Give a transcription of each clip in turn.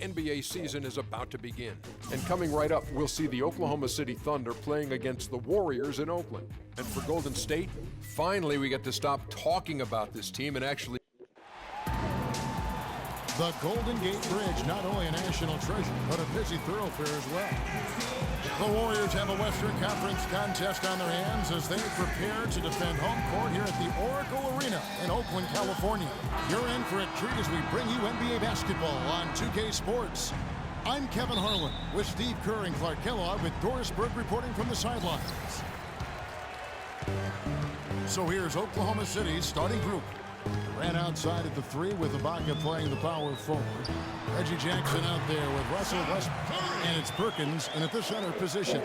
NBA season is about to begin. And coming right up, we'll see the Oklahoma City Thunder playing against the Warriors in Oakland. And for Golden State, finally we get to stop talking about this team and actually... The Golden Gate Bridge, not only a national treasure, but a busy thoroughfare as well. The Warriors have a Western Conference contest on their hands as they prepare to defend home court here at the Oracle Arena in Oakland, California. You're in for a treat as we bring you NBA basketball on 2K Sports. I'm Kevin Harlan with Steve Kerr and Clark Kellogg with Doris Berg reporting from the sidelines. So here's Oklahoma City's starting group. Ran outside at the 3 with Ibaka playing the power forward. Reggie Jackson out there with Russell Westbrook. And it's Perkins in at the center position.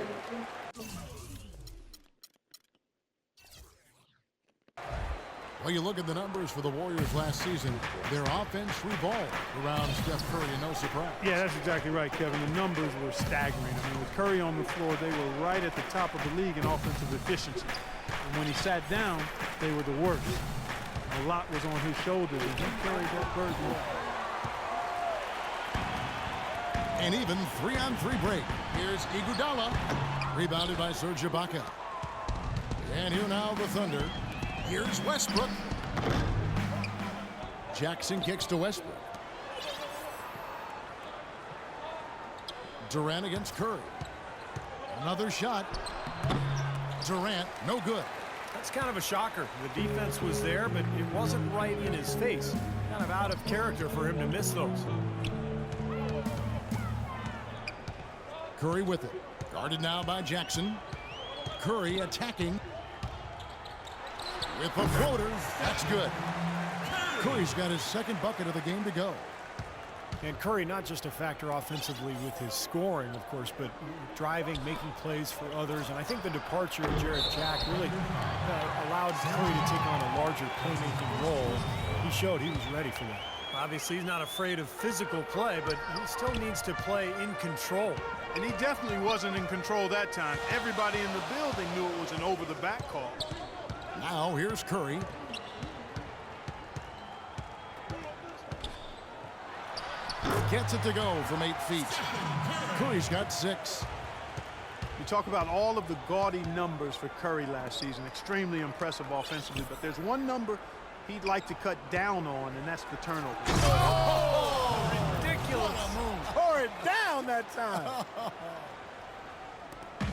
Well, you look at the numbers for the Warriors last season. Their offense revolved around Steph Curry, and no surprise. Yeah, that's exactly right, Kevin. The numbers were staggering. I mean, with Curry on the floor, they were right at the top of the league in offensive efficiency. And when he sat down, they were the worst. A lot was on his shoulders, and he carried that burden. And even 3-on-3 break. Here's Iguodala, rebounded by Serge Ibaka. And here now the Thunder. Here's Westbrook. Jackson kicks to Westbrook. Durant against Curry. Another shot. Durant, no good. That's kind of a shocker. The defense was there, but it wasn't right in his face. Kind of out of character for him to miss those. Curry with it. Guarded now by Jackson. Curry attacking. With the floater. That's good. Curry's got his second bucket of the game to go. And Curry not just a factor offensively with his scoring, of course, but driving, making plays for others. And I think the departure of Jarrett Jack really allowed Curry to take on a larger playmaking role. He showed he was ready for that. Obviously, he's not afraid of physical play, but he still needs to play in control. And he definitely wasn't in control that time. Everybody in the building knew it was an over-the-back call. Now here's Curry. Gets it to go from 8 feet. Curry's got 6. You talk about all of the gaudy numbers for Curry last season. Extremely impressive offensively. But there's one number he'd like to cut down on, and that's the turnover. Oh, ridiculous. Tore it down that time.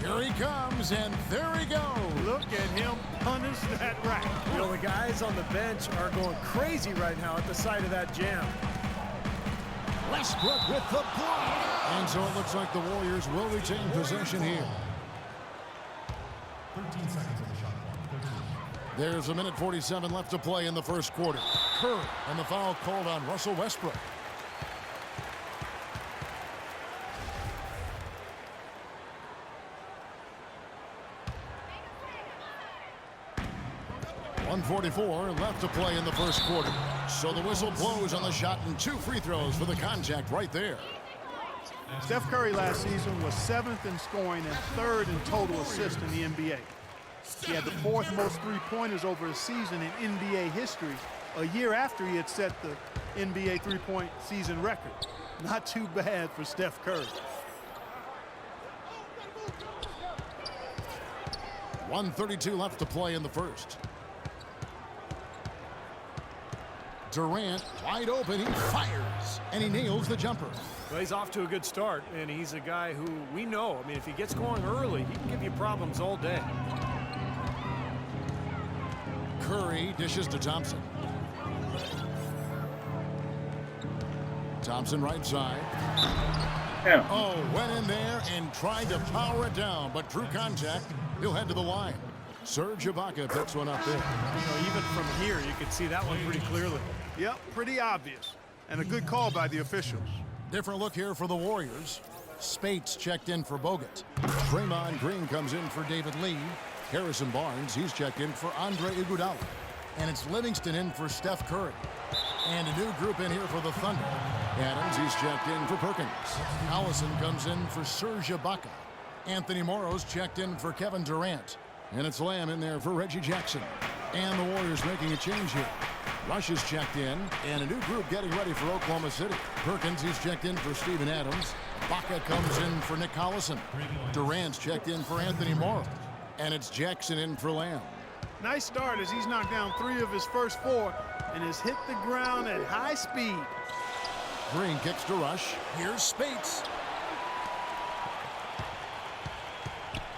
Here he comes, and there he goes. Look at him punish that rack. You know, the guys on the bench are going crazy right now at the sight of that jam. Westbrook with the block. And so it looks like the Warriors will retain possession here. 13 seconds on the shot clock. There's a minute 47 left to play in the first quarter. Curry and the foul called on Russell Westbrook. .144 left to play in the first quarter. So the whistle blows on the shot and 2 free throws for the contact right there. Steph Curry last season was 7th in scoring and 3rd in total assists in the NBA. He had the 4th most three-pointers over a season in NBA history, a year after he had set the NBA three-point season record. Not too bad for Steph Curry. 1:32 left to play in the first. Durant wide open, he fires, and he nails the jumper. Well, he's off to a good start, and he's a guy who we know, I mean, if he gets going early, he can give you problems all day. Curry dishes to Thompson. Thompson right side. Yeah. Oh, went in there and tried to power it down, but through contact, he'll head to the line. Serge Ibaka picks one up there. You know, even from here, you can see that one pretty clearly. Yep, pretty obvious. And a good call by the officials. Different look here for the Warriors. Spates checked in for Bogut. Draymond Green comes in for David Lee. Harrison Barnes, he's checked in for Andre Iguodala. And it's Livingston in for Steph Curry. And a new group in here for the Thunder. Adams, he's checked in for Perkins. Allison comes in for Serge Ibaka. Anthony Morrow's checked in for Kevin Durant. And it's Lamb in there for Reggie Jackson. And the Warriors making a change here. Rush is checked in, and a new group getting ready for Oklahoma City. Perkins, he's checked in for Steven Adams. Baca comes in for Nick Collison. Durant's checked in for Anthony Morrow. And it's Jackson in for Lamb. Nice start as he's knocked down 3 of his first 4 and has hit the ground at high speed. Green kicks to Rush. Here's Spates.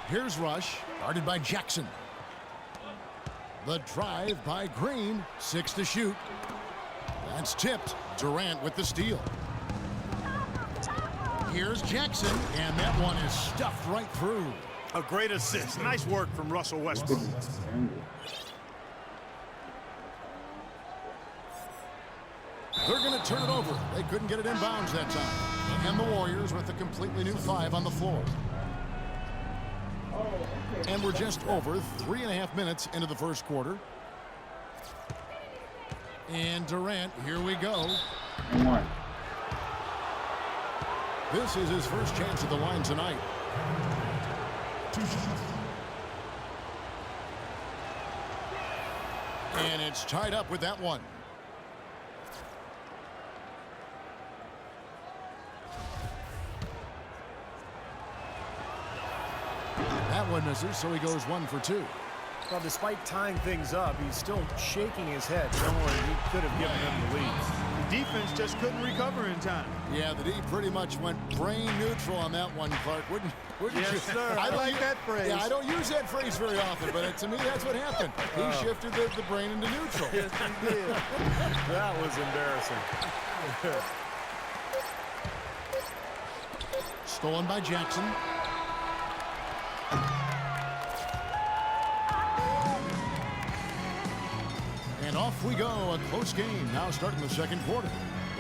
Here's Rush, guarded by Jackson. The drive by Green, 6 to shoot. That's tipped. Durant with the steal. Here's Jackson, and that one is stuffed right through. A great assist. Nice work from Russell Westbrook. They're going to turn it over. They couldn't get it in bounds that time. And the Warriors with a completely new 5 on the floor. And we're just over 3.5 minutes into the first quarter. And Durant, here we go. This is his first chance at the line tonight. And it's tied up with that one. That one misses, so he goes 1 for 2. Well, despite tying things up, he's still shaking his head, knowing he could have given them the lead. The defense just couldn't recover in time. Yeah, the D pretty much went brain neutral on that one, Clark. Wouldn't Yes, you? sir. I like that phrase. Yeah, I don't use that phrase very often, but to me, that's what happened. He shifted the brain into neutral. Yes, he did. That was embarrassing. Stolen by Jackson. And off we go. A close game now starting the second quarter.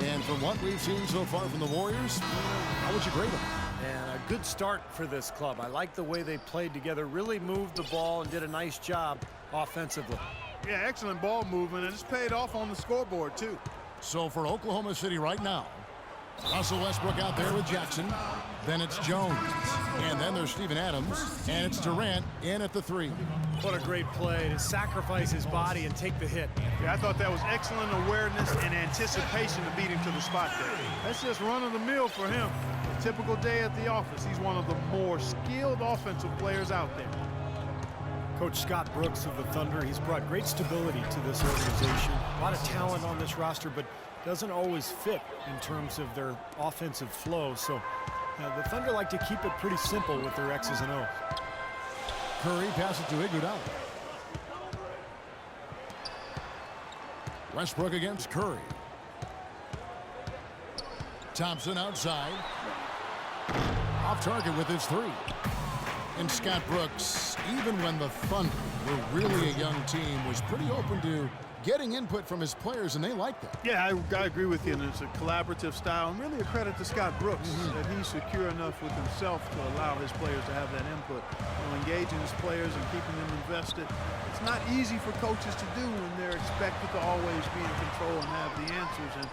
And from what we've seen so far from the Warriors, how would you grade them? And a good start for this club. I like the way they played together, really moved the ball and did a nice job offensively. Yeah, excellent ball movement, and it's paid off on the scoreboard, too. So for Oklahoma City right now, Russell Westbrook out there with Jackson. Then it's Jones. And then there's Steven Adams. And it's Durant in at the 3. What a great play to sacrifice his body and take the hit. Yeah, I thought that was excellent awareness and anticipation to beat him to the spot there. That's just run-of-the-mill for him. A typical day at the office. He's one of the more skilled offensive players out there. Coach Scott Brooks of the Thunder, he's brought great stability to this organization. A lot of talent on this roster, but doesn't always fit in terms of their offensive flow. So the Thunder like to keep it pretty simple with their X's and O's. Curry passes to Iguodala. Westbrook against Curry. Thompson outside. Off target with his 3. And Scott Brooks, even when the Thunder were really a young team, was pretty open to getting input from his players, and they like that. Yeah, I agree with you. And it's a collaborative style, and really a credit to Scott Brooks that he's secure enough with himself to allow his players to have that input. Engaging his players and keeping them invested. It's not easy for coaches to do when they're expected to always be in control and have the answers. And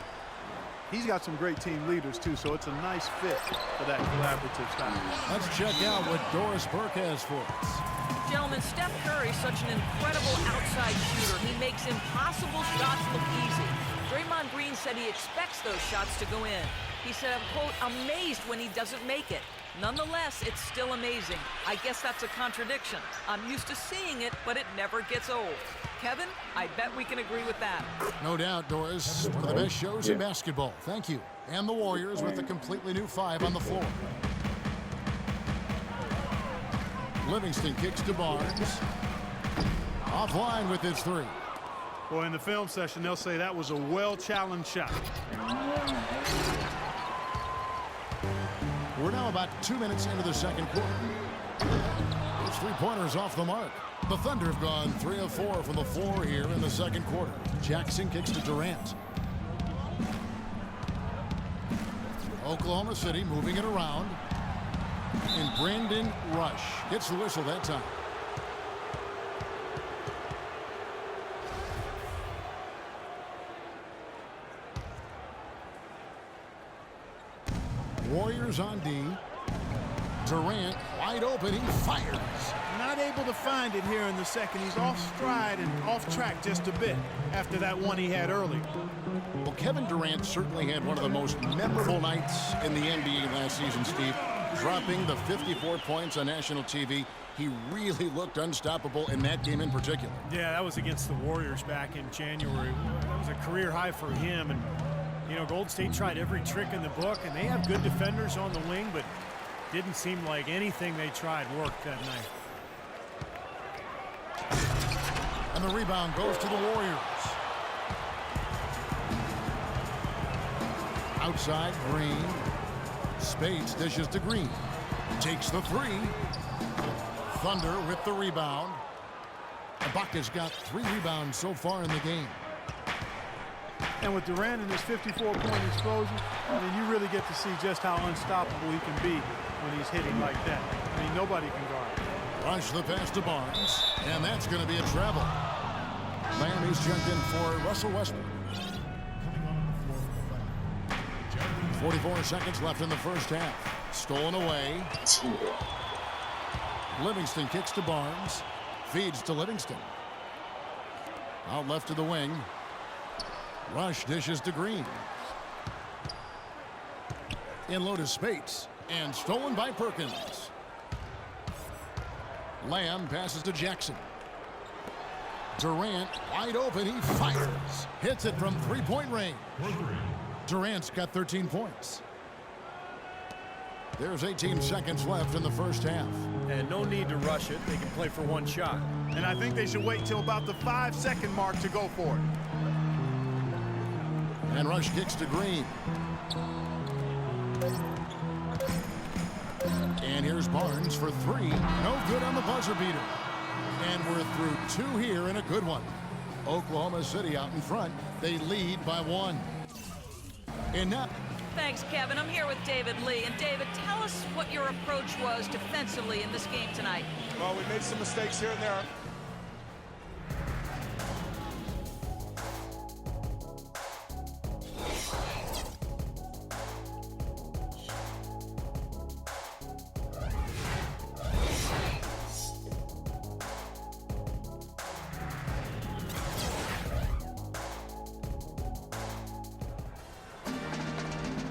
he's got some great team leaders, too, so it's a nice fit for that collaborative style. Let's check out what Doris Burke has for us. Gentlemen, Steph Curry's such an incredible outside shooter. He makes impossible shots look easy. Draymond Green said he expects those shots to go in. He said, I'm, quote, amazed when he doesn't make it. Nonetheless, it's still amazing. I guess that's a contradiction. I'm used to seeing it, but it never gets old. Kevin, I bet we can agree with that. No doubt, Doris. One of the best shows in basketball. Thank you. And the Warriors with a completely new 5 on the floor. Livingston kicks to Barnes. Offline with his 3. Well, in the film session, they'll say that was a well-challenged shot. We're now about 2 minutes into the second quarter. Those 3-pointers off the mark. The Thunder have gone 3 of 4 from the floor here in the second quarter. Jackson kicks to Durant. Oklahoma City moving it around. And Brandon Rush gets the whistle that time. Warriors on D. Durant wide open. He fires. Not able to find it here in the second. He's off stride and off track just a bit after that one he had earlier. Well, Kevin Durant certainly had one of the most memorable nights in the NBA last season, Steve. Dropping the 54 points on national TV. He really looked unstoppable in that game in particular. Yeah, that was against the Warriors back in January. That was a career high for him. And, you know, Golden State tried every trick in the book, and they have good defenders on the wing, but didn't seem like anything they tried worked that night. And the rebound goes to the Warriors. Outside, Green. Spades dishes to Green. Takes the three. Thunder with the rebound. Ibaka's got 3 rebounds so far in the game. And with Durant and his 54-point explosion, I mean, you really get to see just how unstoppable he can be when he's hitting like that. I mean, nobody can guard him. Rush the pass to Barnes, and that's going to be a travel. Miami's checked in for Russell Westbrook. Coming on the floor for the Bucks, 44 seconds left in the first half. Stolen away. Livingston kicks to Barnes. Feeds to Livingston. Out left to the wing. Rush dishes to Green. In low to Spates. And stolen by Perkins. Lamb passes to Jackson. Durant wide open. He fires. Hits it from three-point range. Durant's got 13 points. There's 18 seconds left in the first half. And no need to rush it. They can play for one shot. And I think they should wait till about the 5-second mark to go for it. And Rush kicks to Green. And here's Barnes for 3. No good on the buzzer beater. And we're through 2 here in a good one. Oklahoma City out in front. They lead by 1. And now... Thanks, Kevin. I'm here with David Lee. And David, tell us what your approach was defensively in this game tonight. Well, we made some mistakes here and there.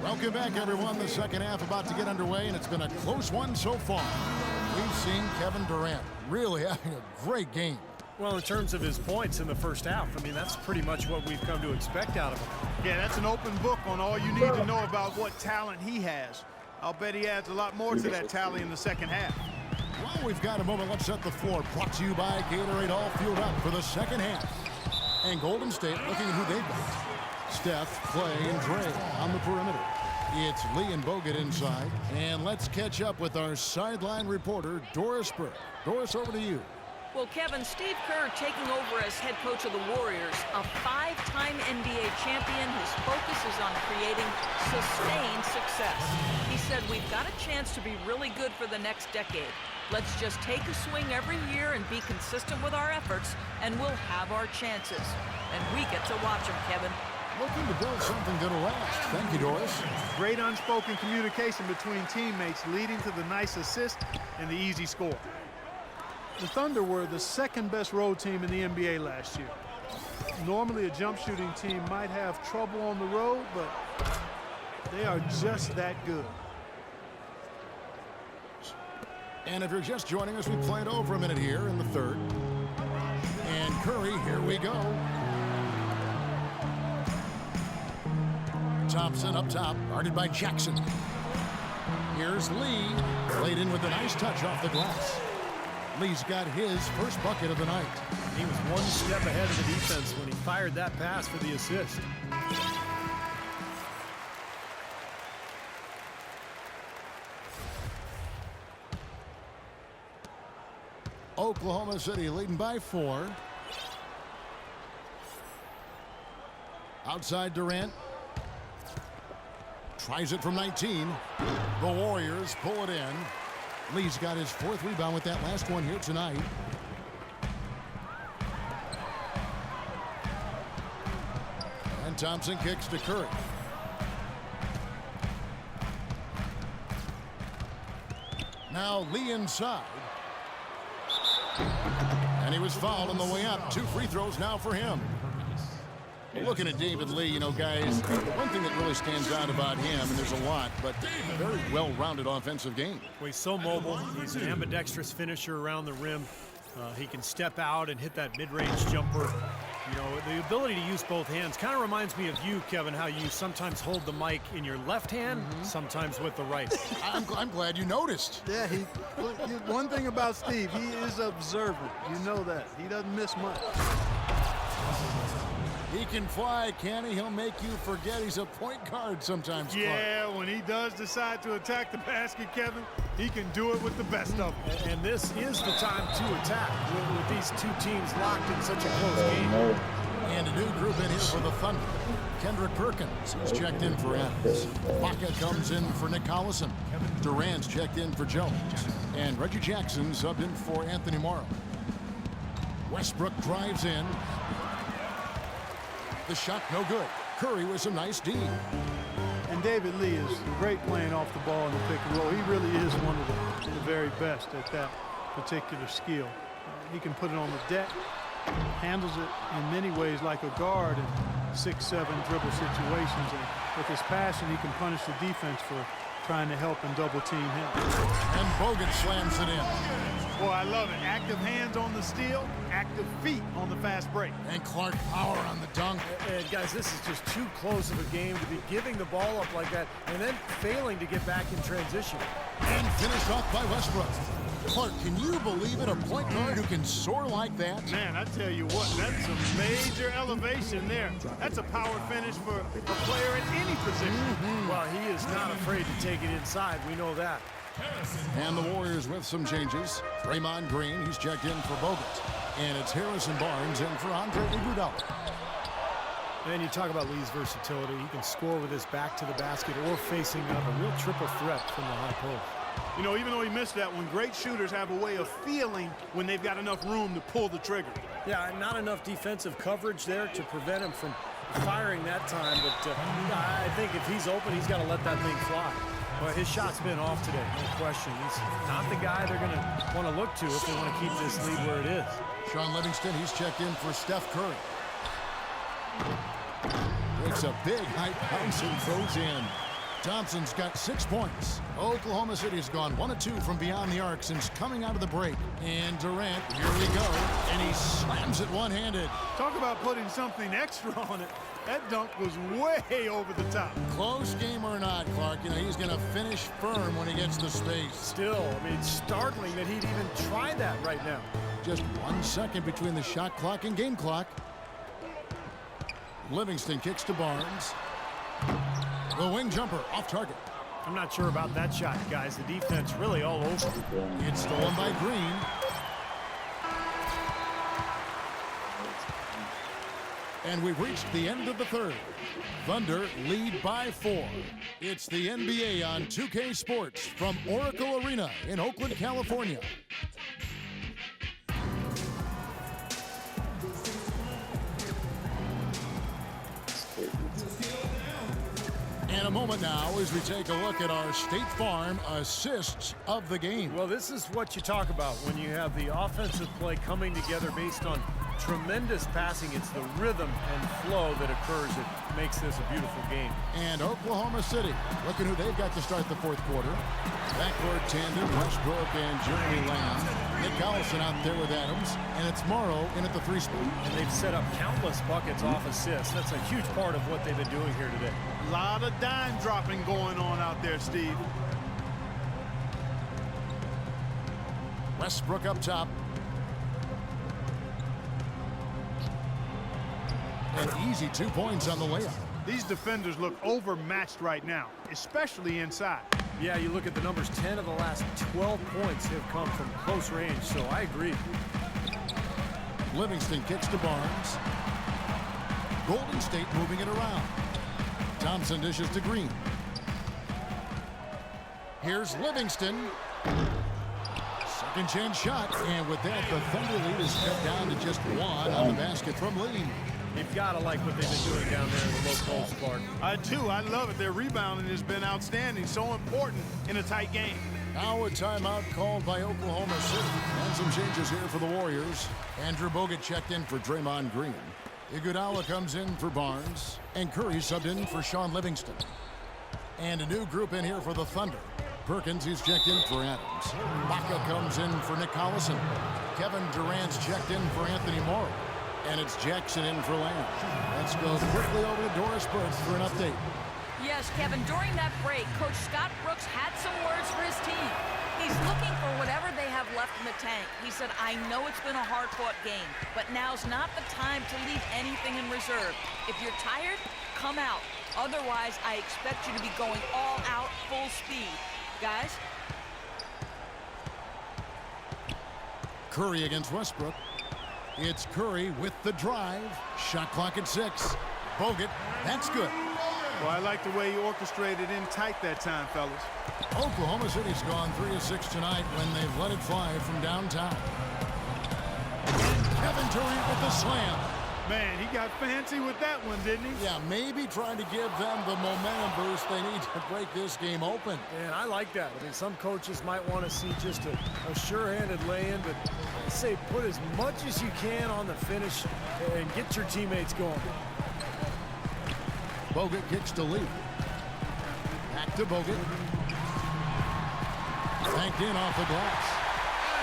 Welcome back, everyone. The second half about to get underway, and it's been a close one so far. We've seen Kevin Durant really having a great game. Well, in terms of his points in the first half, I mean, that's pretty much what we've come to expect out of him. Yeah, that's an open book on all you need to know about what talent he has. I'll bet he adds a lot more to that tally in the second half. Well, we've got a moment. Let's set the floor. Brought to you by Gatorade, all fueled up for the second half. And Golden State looking at who they've got. Steph, Clay, and Dre on the perimeter. It's Lee and Bogut inside. And let's catch up with our sideline reporter, Doris Burke. Doris, over to you. Well, Kevin, Steve Kerr taking over as head coach of the Warriors, a 5-time NBA champion whose focus is on creating sustained success. He said, we've got a chance to be really good for the next decade. Let's just take a swing every year and be consistent with our efforts, and we'll have our chances. And we get to watch them, Kevin. Looking to build something that'll last. Thank you, Doris. Great unspoken communication between teammates leading to the nice assist and the easy score. The Thunder were the second-best road team in the NBA last year. Normally, a jump shooting team might have trouble on the road, but they are just that good. And if you're just joining us, we played over a minute here in the third. And Curry, here we go. Thompson up top, guarded by Jackson. Here's Lee, laid in with a nice touch off the glass. Lee's got his first bucket of the night. He was one step ahead of the defense when he fired that pass for the assist. Oklahoma City leading by 4. Outside Durant. Tries it from 19. The Warriors pull it in. Lee's got his 4th rebound with that last one here tonight. And Thompson kicks to Curry. Now Lee inside. And he was fouled on the way up. 2 free throws now for him. Looking at David Lee, you know, guys, one thing that really stands out about him, and there's a lot, but a very well-rounded offensive game. Well, he's so mobile. He's an ambidextrous finisher around the rim. He can step out and hit that mid-range jumper. You know, the ability to use both hands kind of reminds me of you, Kevin, how you sometimes hold the mic in your left hand, sometimes with the right. I'm glad you noticed. Yeah, one thing about Steve, he is observant. You know that. He doesn't miss much. He can fly, can he? He'll make you forget he's a point guard sometimes. Yeah, when he does decide to attack the basket, Kevin, he can do it with the best of them. And this is the time to attack with these two teams locked in such a close game. And a new group in here for the Thunder. Kendrick Perkins is checked in for Adams. Baca comes in for Nick Collison. Durant's checked in for Jones. And Reggie Jackson subbed in for Anthony Morrow. Westbrook drives in. The shot no good. Curry with some nice D. And David Lee is great playing off the ball in the pick and roll. He really is one of the very best at that particular skill. He can put it on the deck, handles it in many ways like a guard in 6-7 dribble situations. And with his passion, he can punish the defense for trying to help and double team him. And Bogut slams it in. Boy, I love it. Active hands on the steal, active feet on the fast break. And Clark Power on the dunk. And guys, this is just too close of a game to be giving the ball up like that and then failing to get back in transition. And finished off by Westbrook. Clark, can you believe it? A point guard who can soar like that? Man, I tell you what, that's a major elevation there. That's a power finish for a player in any position. Well, he is not afraid to take it inside. We know that. And the Warriors with some changes. Draymond Green, he's checked in for Bogut. And it's Harrison Barnes in for Andre Iguodala. And you talk about Lee's versatility. He can score with his back to the basket or facing up, a real triple threat from the high post. You know, even though he missed that one, great shooters have a way of feeling when they've got enough room to pull the trigger. Yeah, not enough defensive coverage there to prevent him from firing that time. But I think if he's open, he's got to let that thing fly. Well, his shot's been off today, no question. He's not the guy they're going to want to look to if they want to keep this lead where it is. Sean Livingston, he's checked in for Steph Curry. Makes a big high bounce and goes in. Thompson's got 6 points. Oklahoma City's gone 1 of 2 from beyond the arc since coming out of the break. And Durant, here we go. And he slams it one-handed. Talk about putting something extra on it. That dunk was way over the top. Close game or not, Clark, you know, he's going to finish firm when he gets the space. Still, I mean, startling that he'd even try that right now. Just 1 second between the shot clock and game clock. Livingston kicks to Barnes. The wing jumper off target. I'm not sure about that shot, guys. The defense really all over. It's stolen by Green. And we've reached the end of the third. Thunder lead by 4. It's the NBA on 2K Sports from Oracle Arena in Oakland, California. And a moment now as we take a look at our State Farm assists of the game. Well, this is what you talk about when you have the offensive play coming together based on tremendous passing. It's the rhythm and flow that occurs that makes this a beautiful game. And Oklahoma City, looking who they've got to start the fourth quarter. Backcourt tandem, Westbrook and Jeremy Lamb. Nick Collison out there with Adams. And it's Morrow in at the 3 spot. And they've set up countless buckets off assists. That's a huge part of what they've been doing here today. A lot of dime dropping going on out there, Steve. Westbrook up top. An easy 2 points on the layup. These defenders look overmatched right now, especially inside. Yeah, you look at the numbers, 10 of the last 12 points have come from close range, so I agree. Livingston kicks to Barnes. Golden State moving it around. Thompson dishes to Green. Here's Livingston. Second chance shot, and with that, the Thunder lead is cut down to just 1 on the basket from Lee. You've got to like what they've been doing down there in the low post, Clark. I do. I love it. Their rebounding has been outstanding. So important in a tight game. Now a timeout called by Oklahoma City. And some changes here for the Warriors. Andrew Bogut checked in for Draymond Green. Iguodala comes in for Barnes. And Curry subbed in for Sean Livingston. And a new group in here for the Thunder. Perkins, he's checked in for Adams. Baca comes in for Nick Collison. Kevin Durant's checked in for Anthony Morrow. And it's Jackson in for Lamb. Let's go quickly over to Doris Burke for an update. Yes, Kevin, during that break, Coach Scott Brooks had some words for his team. He's looking for whatever they have left in the tank. He said, I know it's been a hard-fought game, but now's not the time to leave anything in reserve. If you're tired, come out. Otherwise, I expect you to be going all out, full speed. Guys? Curry against Westbrook. It's Curry with the drive. Shot clock at 6. Bogut, that's good. Well, I like the way he orchestrated in tight that time, fellas. Oklahoma City's gone 3 of 6 tonight when they've let it fly from downtown. And Kevin Durant with the slam. Man, he got fancy with that one, didn't he? Yeah, maybe trying to give them the momentum boost they need to break this game open. And I like that. I mean, some coaches might want to see just a sure-handed lay-in, but I say put as much as you can on the finish and get your teammates going. Bogut kicks to Lee. Back to Bogut. Banked in off the glass.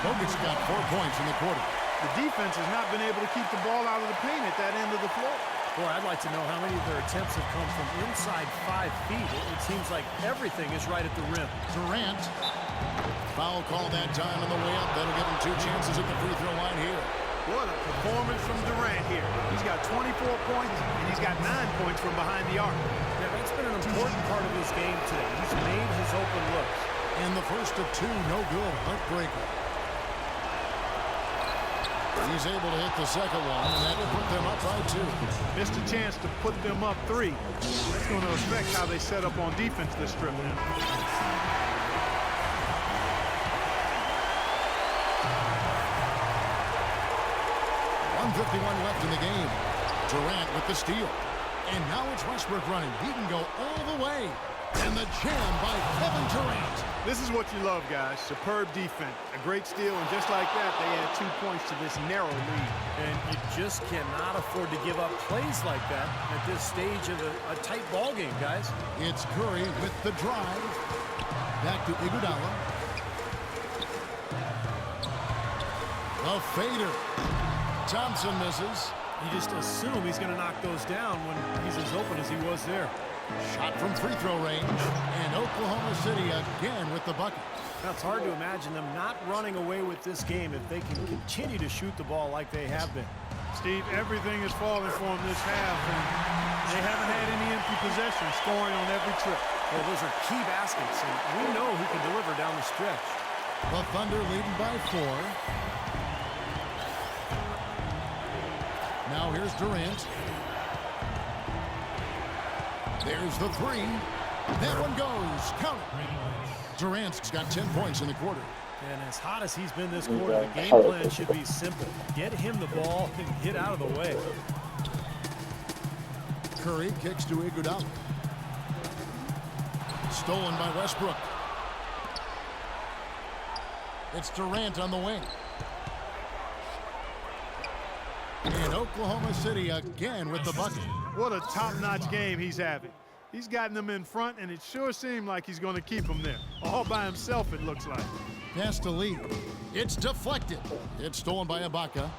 Bogut's got 4 points in the quarter. The defense has not been able to keep the ball out of the paint at that end of the floor. Boy, I'd like to know how many of their attempts have come from inside 5 feet. It seems like everything is right at the rim. Durant. Foul call that time on the way up. That'll give him 2 chances at the free throw line here. What a performance from Durant here. He's got 24 points, and he's got 9 points from behind the arc. Yeah, that's been an important part of his game today. He's made his open looks. And the first of 2, no good. Heartbreaker. He's able to hit the second one, and that will put them up by 2. Missed a chance to put them up 3. That's going to affect how they set up on defense this trip now. 1:51 left in the game. Durant with the steal. And now it's Westbrook running. He can go all the way. And the jam by Kevin Durant. This is what you love, guys. Superb defense. A great steal, and just like that, they add 2 points to this narrow lead. And you just cannot afford to give up plays like that at this stage of a tight ball game, guys. It's Curry with the drive. Back to Iguodala. A fader. Thompson misses. You just assume he's going to knock those down when he's as open as he was there. Shot from free throw range. And Oklahoma City again with the bucket. Now, it's hard to imagine them not running away with this game if they can continue to shoot the ball like they have been. Steve, everything is falling for them this half, and they haven't had any empty possessions, scoring on every trip. Well, those are key baskets, and we know who can deliver down the stretch. The Thunder leading by 4. Now here's Durant. There's the 3. That one goes. Count it. Durant's got 10 points in the quarter. And as hot as he's been this quarter, the game plan should be simple. Get him the ball and get out of the way. Curry kicks to Iguodala. Stolen by Westbrook. It's Durant on the wing. And Oklahoma City again with the bucket. What a top-notch game he's having. He's gotten them in front, and it sure seemed like he's going to keep them there. All by himself, it looks like. Pass to Lee. It's deflected. It's stolen by Ibaka.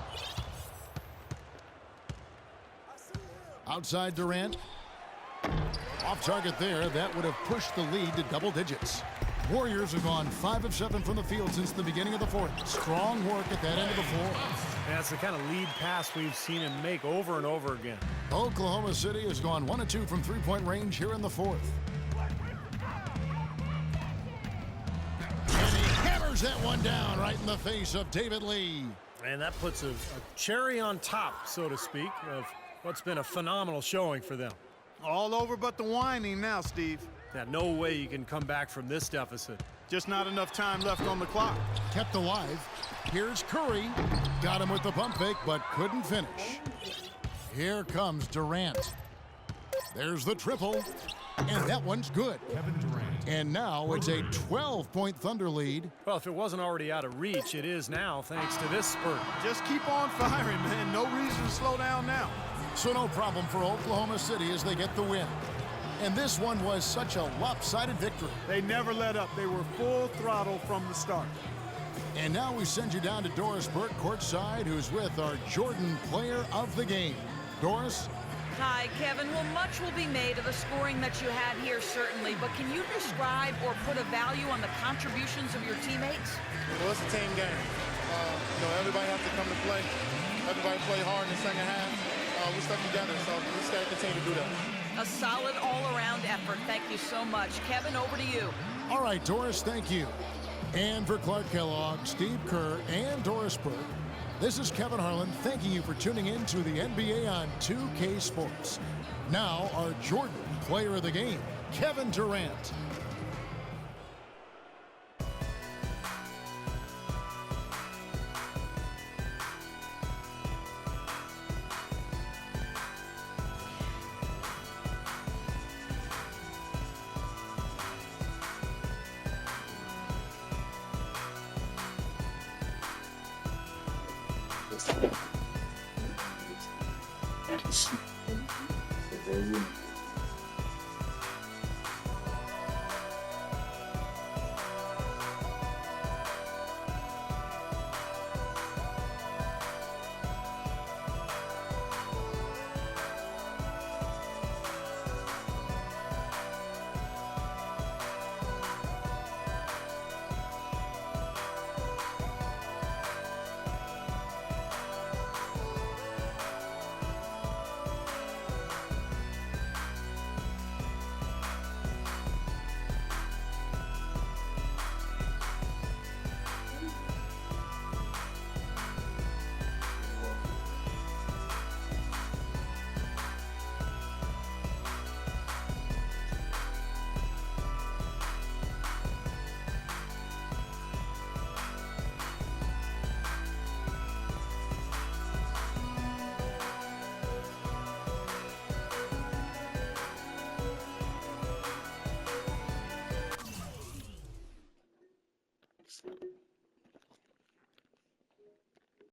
Outside Durant. Off target there. That would have pushed the lead to double digits. Warriors have gone 5 of 7 from the field since the beginning of the 4th. Strong work at that end of the floor. That's the kind of lead pass we've seen him make over and over again. Oklahoma City has gone 1 of 2 from 3-point range here in the 4th. And he hammers that one down right in the face of David Lee. And that puts a cherry on top, so to speak, of what's been a phenomenal showing for them. All over but the whining now, Steve. Yeah, no way you can come back from this deficit. Just not enough time left on the clock. Kept alive. Here's Curry. Got him with the pump fake, but couldn't finish. Here comes Durant. There's the triple. And that one's good. Kevin Durant. And now it's a 12-point Thunder lead. Well, if it wasn't already out of reach, it is now thanks to this spurt. Just keep on firing, man. No reason to slow down now. So no problem for Oklahoma City as they get the win. And this one was such a lopsided victory. They never let up. They were full throttle from the start. And now we send you down to Doris Burke courtside, who's with our Jordan Player of the Game. Doris? Hi, Kevin. Well, much will be made of the scoring that you had here, certainly. But can you describe or put a value on the contributions of your teammates? Well, it's a team game. Everybody has to come to play. Everybody play hard in the second half. We stuck together, so we just got to continue to do that. A solid all-around effort. Thank you so much. Kevin, over to you. All right, Doris, thank you. And for Clark Kellogg, Steve Kerr, and Doris Burke, this is Kevin Harlan thanking you for tuning in to the NBA on 2K Sports. Now, our Jordan Player of the Game, Kevin Durant.